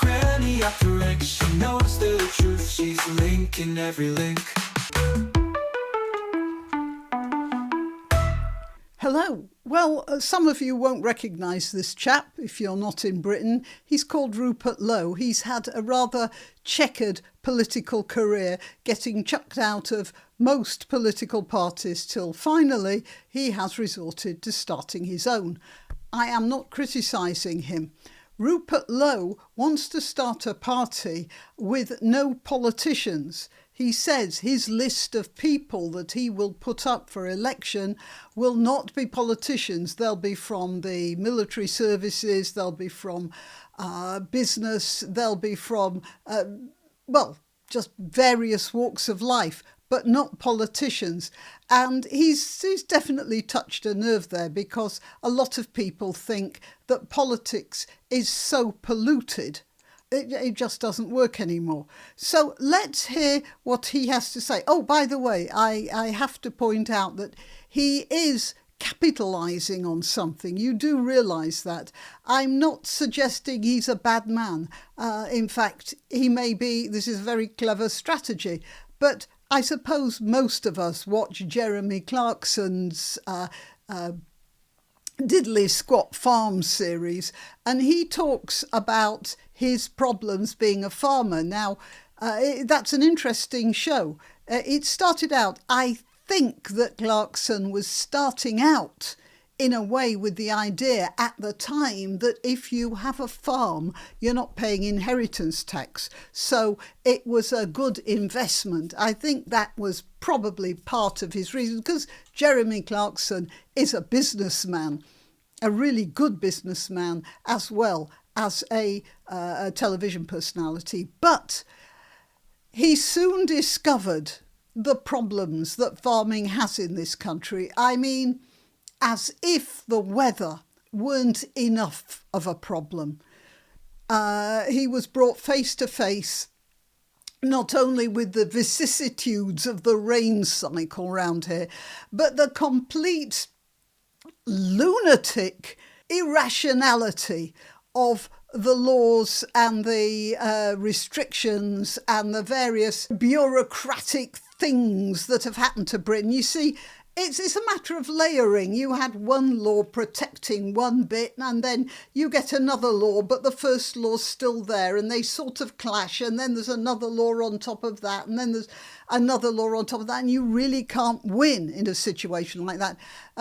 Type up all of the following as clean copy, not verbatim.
granniopteryx, she knows the truth, she's linking every link. Hello. Well, some of you won't recognise this chap if you're not in Britain. He's called Rupert Lowe. He's had a rather checkered political career, getting chucked out of most political parties till finally he has resorted to starting his own. I am not criticising him. Rupert Lowe wants to start a party with no politicians. He says his list of people that he will put up for election will not be politicians. They'll be from the military services, they'll be from business, they'll be from, just various walks of life, but not politicians. And he's definitely touched a nerve there, because a lot of people think that politics is so polluted. It just doesn't work anymore. So let's hear what he has to say. Oh, by the way, I have to point out that he is capitalising on something. You do realise that. I'm not suggesting he's a bad man. In fact, he may be, this is a very clever strategy. But I suppose most of us watch Jeremy Clarkson's Diddley Squat Farm series, and he talks about his problems being a farmer. Now, that's an interesting show. It started out, I think that Clarkson was starting out in a way with the idea at the time that if you have a farm, you're not paying inheritance tax. So it was a good investment. I think that was probably part of his reason, because Jeremy Clarkson is a businessman, a really good businessman, as well as a television personality. But he soon discovered the problems that farming has in this country. I mean, as if the weather weren't enough of a problem. He was brought face to face not only with the vicissitudes of the rain cycle around here, but the complete lunatic irrationality of the laws and the restrictions and the various bureaucratic things that have happened to Britain. You see, it's a matter of layering. You had one law protecting one bit, and then you get another law, but the first law's still there, and they sort of clash, and then there's another law on top of that, and then there's another law on top of that, and you really can't win in a situation like that.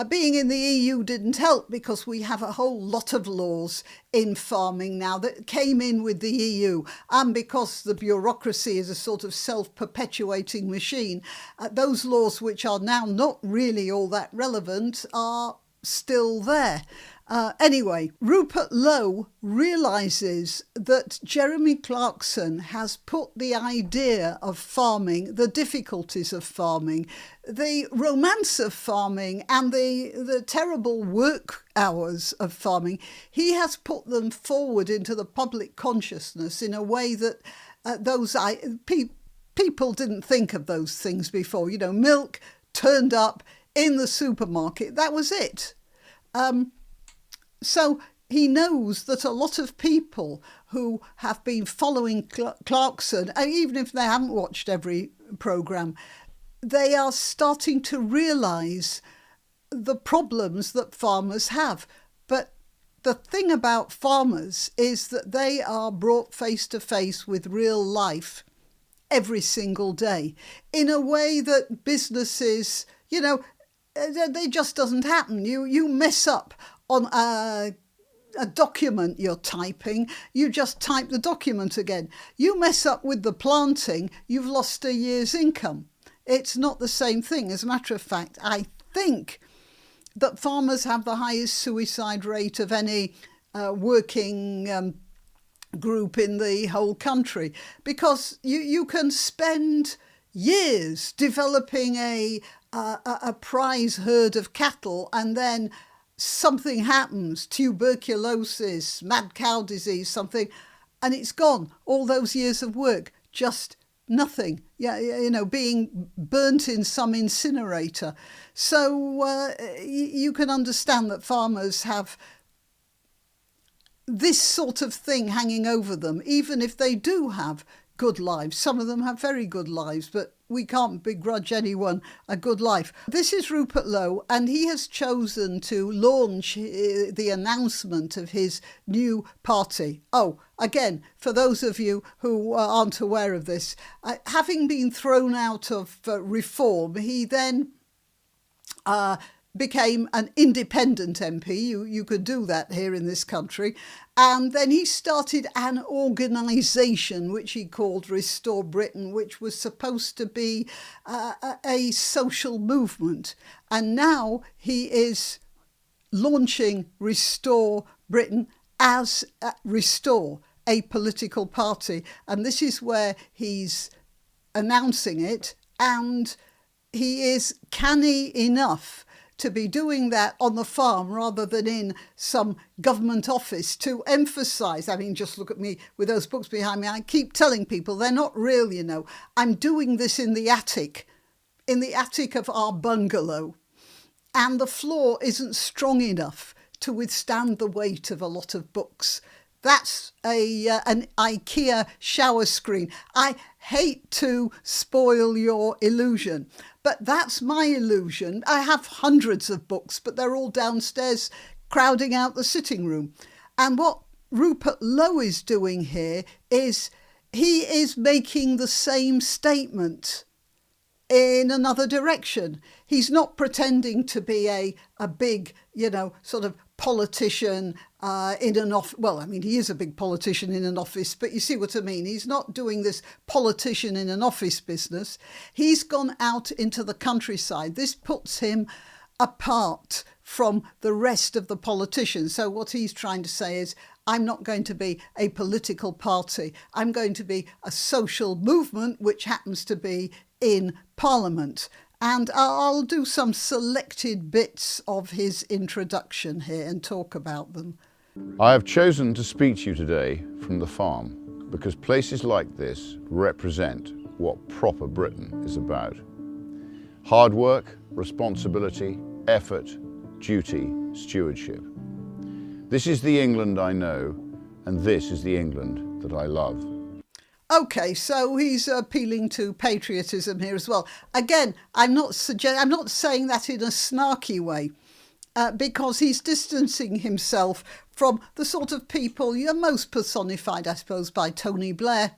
Being in the EU didn't help, because we have a whole lot of laws in farming now that came in with the EU, and because the bureaucracy is a sort of self-perpetuating machine, those laws which are now not really all that relevant are still there. Anyway, Rupert Lowe realises that Jeremy Clarkson has put the idea of farming, the difficulties of farming, the romance of farming and the terrible work hours of farming, he has put them forward into the public consciousness in a way that people didn't think of those things before. You know, milk turned up in the supermarket, that was it. So he knows that a lot of people who have been following Clarkson, even if they haven't watched every programme, they are starting to realise the problems that farmers have. But the thing about farmers is that they are brought face to face with real life every single day in a way that businesses, you know, it just doesn't happen. You mess up on a document you're typing, you just type the document again. You mess up with the planting, you've lost a year's income. It's not the same thing. As a matter of fact, I think that farmers have the highest suicide rate of any working group in the whole country, because you can spend years developing a prize herd of cattle, and then something happens, tuberculosis, mad cow disease, something, and it's gone. All those years of work, just nothing. Yeah, you know, being burnt in some incinerator. So you can understand that farmers have this sort of thing hanging over them, even if they do have good lives. Some of them have very good lives, but we can't begrudge anyone a good life. This is Rupert Lowe, and he has chosen to launch the announcement of his new party. Oh, again, for those of you who aren't aware of this, having been thrown out of Reform, he then became an independent MP. You could do that here in this country. And then he started an organisation which he called Restore Britain, which was supposed to be a social movement. And now he is launching Restore Britain as Restore, a political party. And this is where he's announcing it. And he is canny enough to be doing that on the farm rather than in some government office to emphasise. I mean, just look at me with those books behind me. I keep telling people they're not real, you know. I'm doing this in the attic of our bungalow. And the floor isn't strong enough to withstand the weight of a lot of books. That's an IKEA shower screen. I hate to spoil your illusion, but that's my illusion. I have hundreds of books, but they're all downstairs crowding out the sitting room. And what Rupert Lowe is doing here is he is making the same statement in another direction. He's not pretending to be a big, sort of politician in an office. Well, I mean, he is a big politician in an office, but you see what I mean. He's not doing this politician in an office business. He's gone out into the countryside. This puts him apart from the rest of the politicians. So what he's trying to say is, I'm not going to be a political party. I'm going to be a social movement, which happens to be in Parliament. And I'll do some selected bits of his introduction here and talk about them. I have chosen to speak to you today from the farm because places like this represent what proper Britain is about. Hard work, responsibility, effort, duty, stewardship. This is the England I know, and this is the England that I love. OK, so he's appealing to patriotism here as well. Again, I'm not saying that in a snarky way, because he's distancing himself from the sort of people you're most personified, I suppose, by Tony Blair,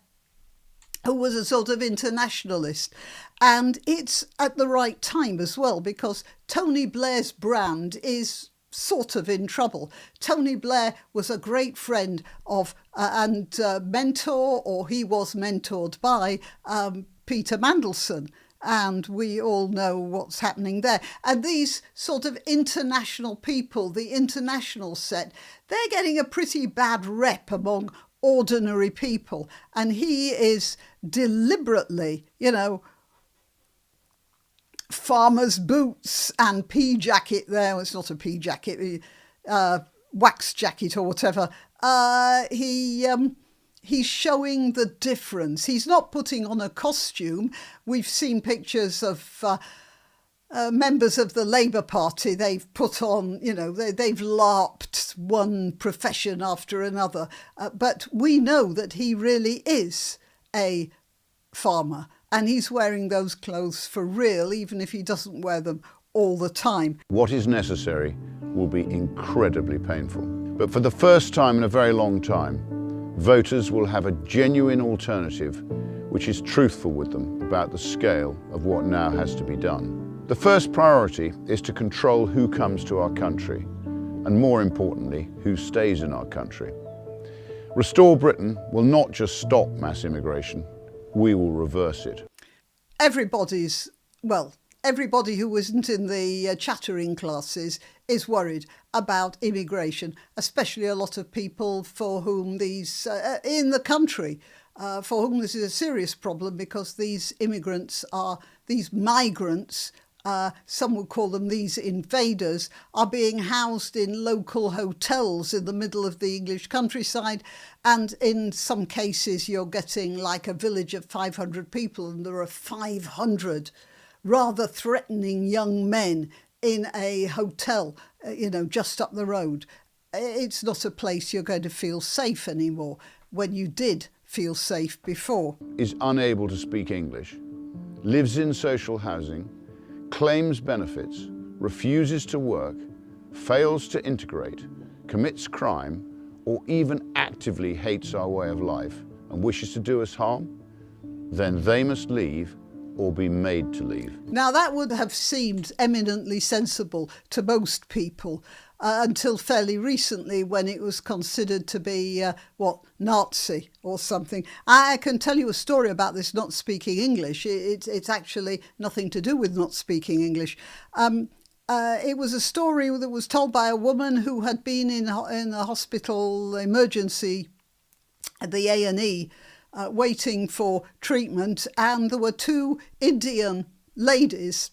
who was a sort of internationalist. And it's at the right time as well, because Tony Blair's brand is sort of in trouble. Tony Blair was a great friend of and mentor, or he was mentored by Peter Mandelson. And we all know what's happening there. And these sort of international people, the international set, they're getting a pretty bad rep among ordinary people. And he is deliberately, farmer's boots and pea jacket there. Well, it's not a pea jacket, wax jacket or whatever. He's showing the difference. He's not putting on a costume. We've seen pictures of members of the Labour Party. They've put on, they've LARPed one profession after another. But we know that he really is a farmer. And he's wearing those clothes for real, even if he doesn't wear them all the time. What is necessary will be incredibly painful. But for the first time in a very long time, voters will have a genuine alternative which is truthful with them about the scale of what now has to be done. The first priority is to control who comes to our country, and more importantly, who stays in our country. Restore Britain will not just stop mass immigration, we will reverse it. Everybody who isn't in the chattering classes is worried about immigration, especially a lot of people for whom these, in the country, for whom this is a serious problem, because these migrants, some would call them these invaders, are being housed in local hotels in the middle of the English countryside. And in some cases, you're getting like a village of 500 people, and there are 500 rather threatening young men in a hotel, just up the road. it's not a place you're going to feel safe anymore when you did feel safe before. Is unable to speak English, lives in social housing, claims benefits, refuses to work, fails to integrate, commits crime, or even actively hates our way of life and wishes to do us harm, then they must leave or be made to leave. Now, that would have seemed eminently sensible to most people until fairly recently, when it was considered to be, Nazi or something. I can tell you a story about this not speaking English. It's actually nothing to do with not speaking English. It was a story that was told by a woman who had been in a hospital emergency at the A&E, waiting for treatment, and there were two Indian ladies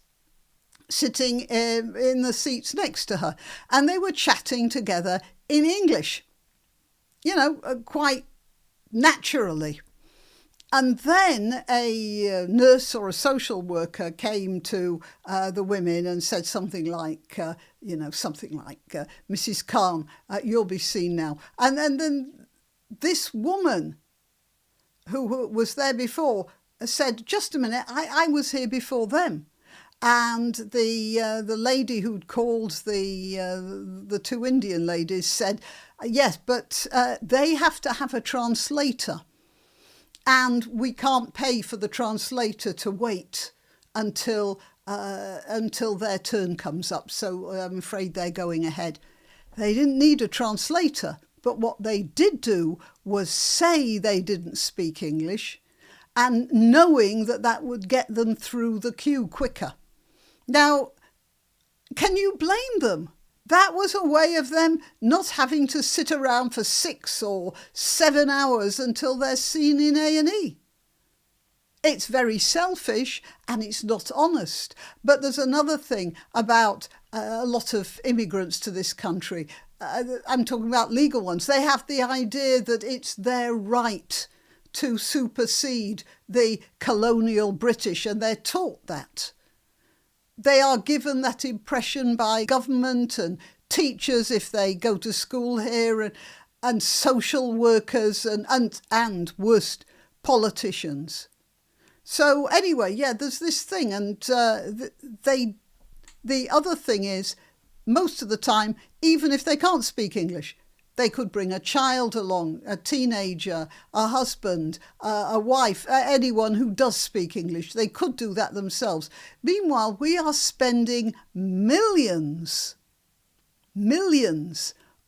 sitting in the seats next to her, and they were chatting together in English, quite naturally. And then a nurse or a social worker came to the women and said something like, Mrs. Khan, you'll be seen now. And then this woman who was there before said, just a minute, I was here before them. And the lady who'd called the two Indian ladies said, yes, but they have to have a translator. And we can't pay for the translator to wait until their turn comes up. So I'm afraid they're going ahead. They didn't need a translator. But what they did do was say they didn't speak English, and knowing that would get them through the queue quicker. Now, can you blame them? That was a way of them not having to sit around for 6 or 7 hours until they're seen in A&E. It's very selfish and it's not honest. But there's another thing about a lot of immigrants to this country. I'm talking about legal ones. They have the idea that it's their right to supersede the colonial British, and they're taught that. They are given that impression by government and teachers if they go to school here, and social workers and worst, politicians. So anyway, there's this thing, and the other thing is, most of the time, even if they can't speak English, they could bring a child along, a teenager, a husband, a wife, anyone who does speak English. They could do that themselves. Meanwhile, we are spending millions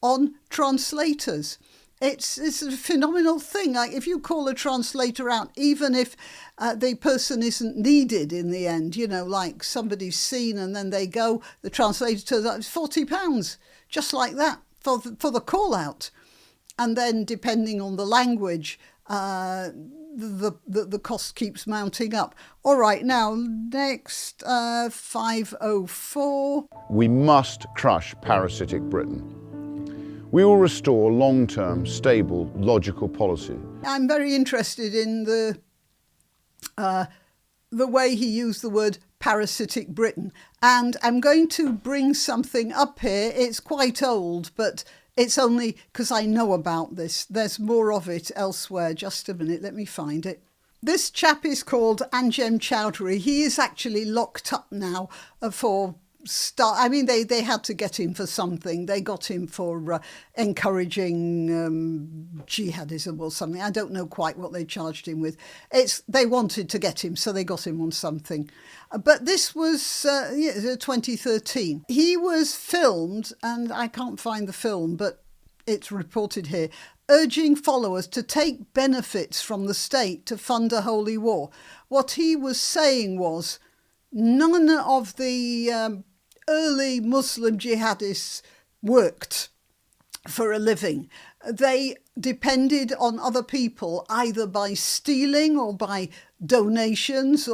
on translators. It's a phenomenal thing. Like, if you call a translator out, even if the person isn't needed in the end, like somebody's seen and then they go, the translator turns out it's £40, just like that, for the call out. And then depending on the language, the cost keeps mounting up. All right, now next, 504. We must crush parasitic Britain. We will restore long-term, stable, logical policy. I'm very interested in the way he used the word parasitic Britain. And I'm going to bring something up here. It's quite old, but it's only because I know about this. There's more of it elsewhere. Just a minute, let me find it. This chap is called Anjem Chowdhury. He is actually locked up now for... they had to get him for something. They got him for encouraging jihadism or something. I don't know quite what they charged him with. They wanted to get him, so they got him on something. But this was 2013. He was filmed, and I can't find the film, but it's reported here, urging followers to take benefits from the state to fund a holy war. What he was saying was, none of the early Muslim jihadists worked for a living. They depended on other people, either by stealing or by donations,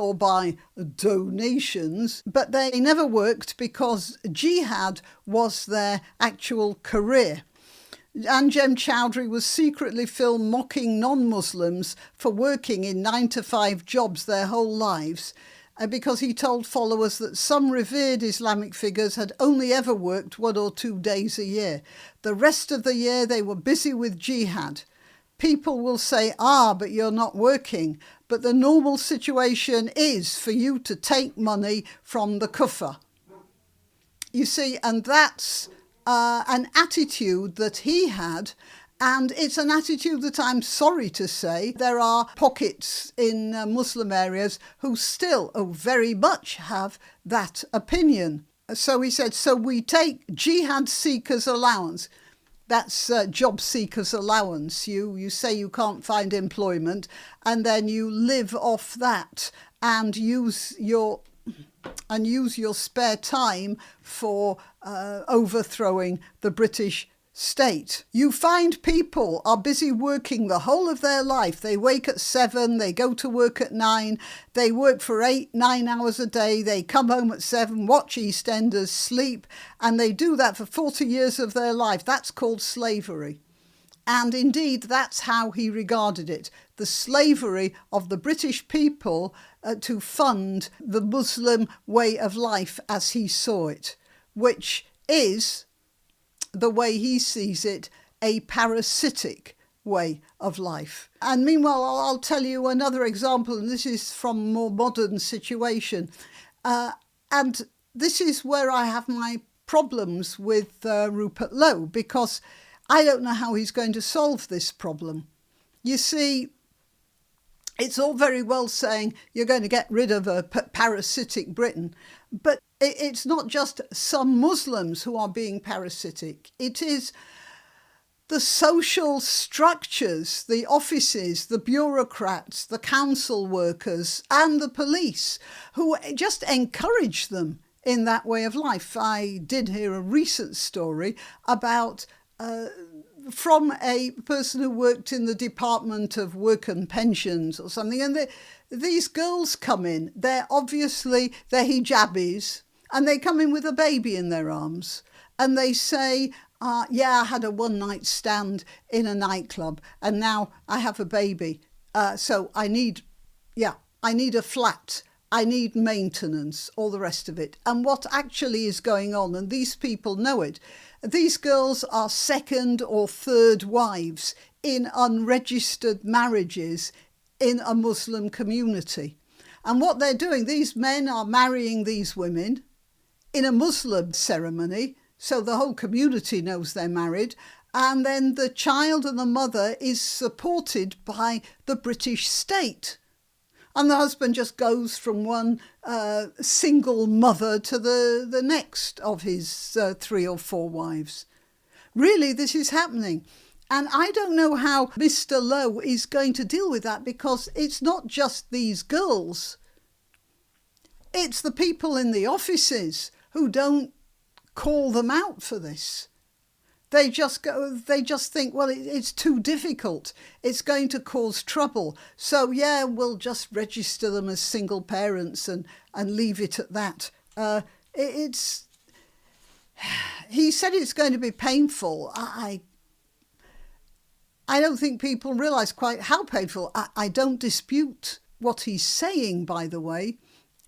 but they never worked because jihad was their actual career. Anjem Chowdhury was secretly filmed mocking non-Muslims for working in 9-to-5 jobs their whole lives. because he told followers that some revered Islamic figures had only ever worked 1 or 2 days a year. The rest of the year they were busy with jihad. People will say, but you're not working. But the normal situation is for you to take money from the kuffar. You see, and that's an attitude that he had. And it's an attitude that I'm sorry to say there are pockets in Muslim areas who still very much have that opinion. So he said, so we take jihad seekers allowance. That's job seekers allowance. You say you can't find employment and then you live off that and use your spare time for overthrowing the British state. You find people are busy working the whole of their life. They wake at 7, they go to work at 9, they work for 8, 9 hours a day, they come home at 7, watch EastEnders, sleep, and they do that for 40 years of their life. That's called slavery. And indeed, that's how he regarded it, the slavery of the British people to fund the Muslim way of life as he saw it, which is, the way he sees it, a parasitic way of life. And meanwhile, I'll tell you another example, and this is from a more modern situation. And this is where I have my problems with Rupert Lowe, because I don't know how he's going to solve this problem. You see, it's all very well saying you're going to get rid of a parasitic Britain, but it's not just some Muslims who are being parasitic. It is the social structures, the offices, the bureaucrats, the council workers and the police who just encourage them in that way of life. I did hear a recent story about from a person who worked in the Department of Work and Pensions or something, and these girls come in. They're hijabis, and they come in with a baby in their arms, and they say, I had a one-night stand in a nightclub, and now I have a baby, so I need a flat, I need maintenance, all the rest of it. And what actually is going on, and these people know it, these girls are second or third wives in unregistered marriages in a Muslim community. And what they're doing, these men are marrying these women in a Muslim ceremony, so the whole community knows they're married, and then the child and the mother is supported by the British state. And the husband just goes from one single mother to the next of his 3 or 4 wives. Really, this is happening. And I don't know how Mr. Lowe is going to deal with that, because it's not just these girls. It's the people in the offices who don't call them out for this. They just think, well, it's too difficult. It's going to cause trouble. So, we'll just register them as single parents and leave it at that. He said it's going to be painful. I don't think people realise quite how painful. I don't dispute what he's saying, by the way.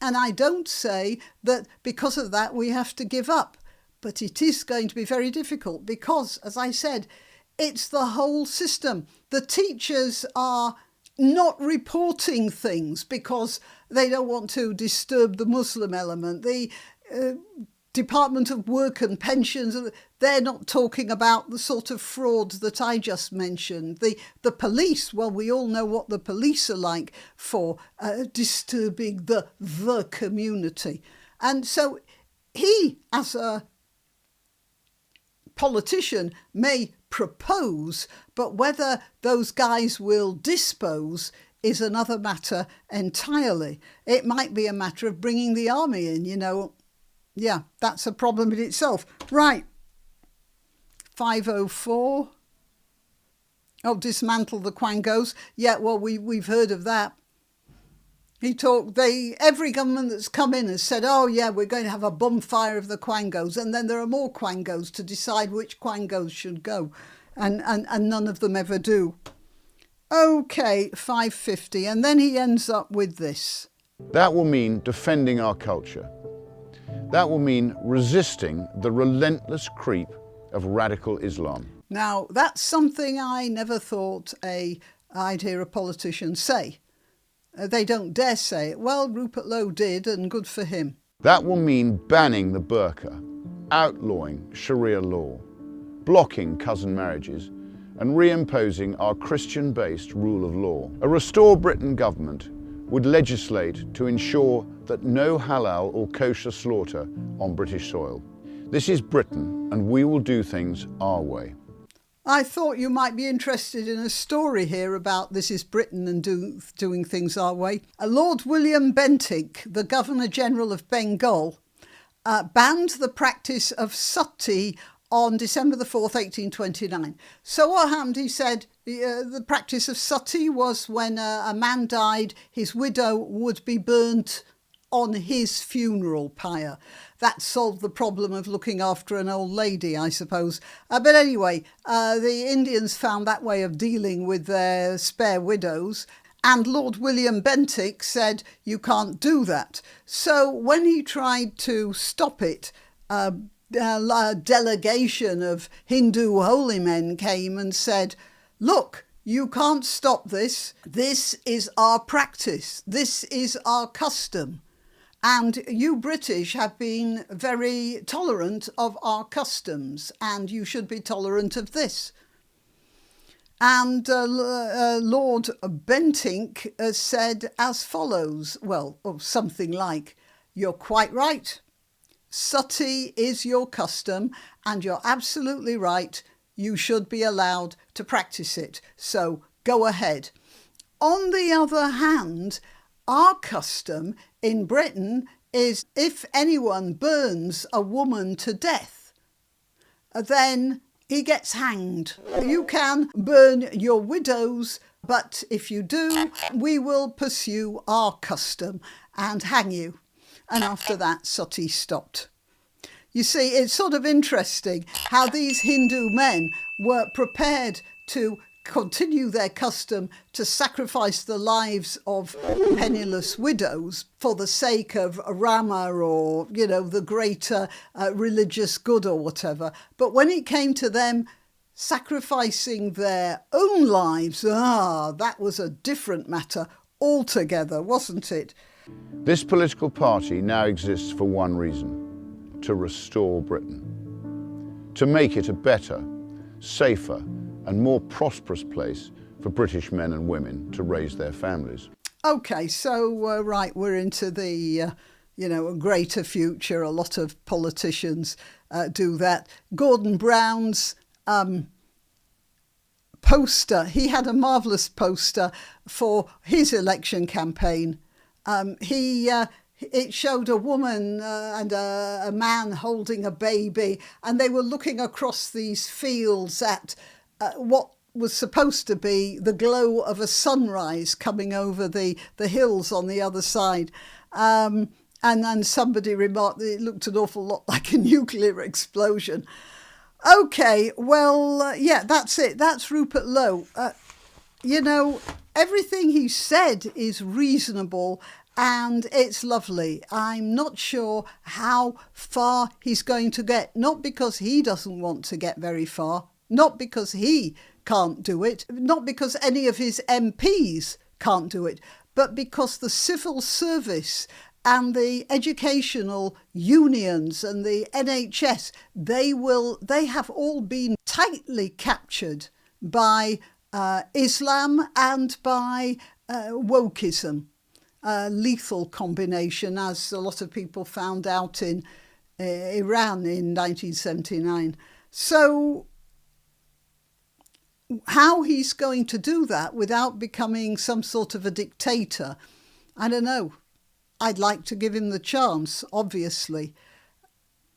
And I don't say that because of that we have to give up. But it is going to be very difficult because, as I said, it's the whole system. The teachers are not reporting things because they don't want to disturb the Muslim element. The Department of Work and Pensions, they're not talking about the sort of fraud that I just mentioned. The police, well, we all know what the police are like for disturbing the community. And so he, as a politician, may propose, but whether those guys will dispose is another matter entirely. It might be a matter of bringing the army in, Yeah, that's a problem in itself. Right. 504. Oh, dismantle the quangos. Yeah, well, we've heard of that. Every government that's come in has said, we're going to have a bonfire of the quangos, and then there are more quangos to decide which quangos should go, and none of them ever do. Okay, 550, and then he ends up with this. That will mean defending our culture. That will mean resisting the relentless creep of radical Islam. Now, that's something I never thought I'd hear a politician say. They don't dare say it. Well, Rupert Lowe did, and good for him. That will mean banning the burqa, outlawing Sharia law, blocking cousin marriages, and reimposing our Christian-based rule of law. A Restore Britain government would legislate to ensure that no halal or kosher slaughter on British soil. This is Britain, and we will do things our way. I thought you might be interested in a story here about This is Britain and doing things our way. Lord William Bentinck, the Governor-General of Bengal, banned the practice of sati on December the 4th, 1829. So what happened, he said, the practice of sati was when a man died, his widow would be burnt on his funeral pyre. That solved the problem of looking after an old lady, I suppose. But anyway, the Indians found that way of dealing with their spare widows, and Lord William Bentinck said, you can't do that. So when he tried to stop it, a delegation of Hindu holy men came and said, look, you can't stop this. This is our practice. This is our custom. And you British have been very tolerant of our customs, and you should be tolerant of this. And Lord Bentinck said as follows, well, or something like, you're quite right. Sati is your custom, and you're absolutely right. You should be allowed to practice it. So go ahead. On the other hand, our custom in Britain is if anyone burns a woman to death, then he gets hanged. You can burn your widows, but if you do, we will pursue our custom and hang you. And after that, sati stopped. You see, it's sort of interesting how these Hindu men were prepared to continue their custom to sacrifice the lives of penniless widows for the sake of Rama or, the greater religious good or whatever. But when it came to them sacrificing their own lives, that was a different matter altogether, wasn't it? This political party now exists for one reason: to restore Britain, to make it a better, safer, and more prosperous place for British men and women to raise their families. OK, so, right, we're into the, a greater future. A lot of politicians do that. Gordon Brown's poster, he had a marvellous poster for his election campaign. It showed a woman and a man holding a baby, and they were looking across these fields at what was supposed to be the glow of a sunrise coming over the hills on the other side. And then somebody remarked that it looked an awful lot like a nuclear explosion. OK, well, yeah, that's it. That's Rupert Lowe. Everything he said is reasonable and it's lovely. I'm not sure how far he's going to get, not because he doesn't want to get very far, not because he can't do it, not because any of his MPs can't do it, but because the civil service and the educational unions and the NHS, they have all been tightly captured by Islam and by wokeism. Lethal combination, as a lot of people found out in Iran in 1979. So how he's going to do that without becoming some sort of a dictator, I don't know. I'd like to give him the chance, obviously.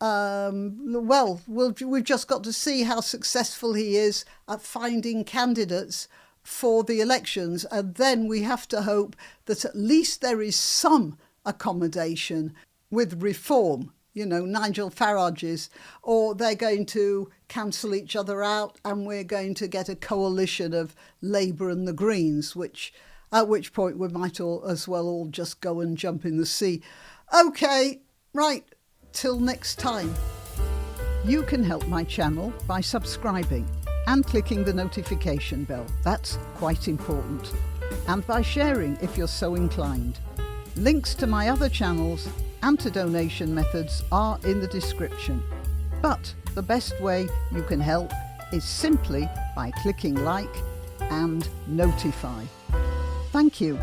We've just got to see how successful he is at finding candidates for the elections, and then we have to hope that at least there is some accommodation with reform. Nigel Farage's, or they're going to cancel each other out and we're going to get a coalition of Labour and the Greens, which at which point we might all as well all just go and jump in the sea. Okay, right, till next time. You can help my channel by subscribing and clicking the notification bell. That's quite important. And by sharing if you're so inclined. Links to my other channels and to donation methods are in the description. But the best way you can help is simply by clicking like and notify. Thank you.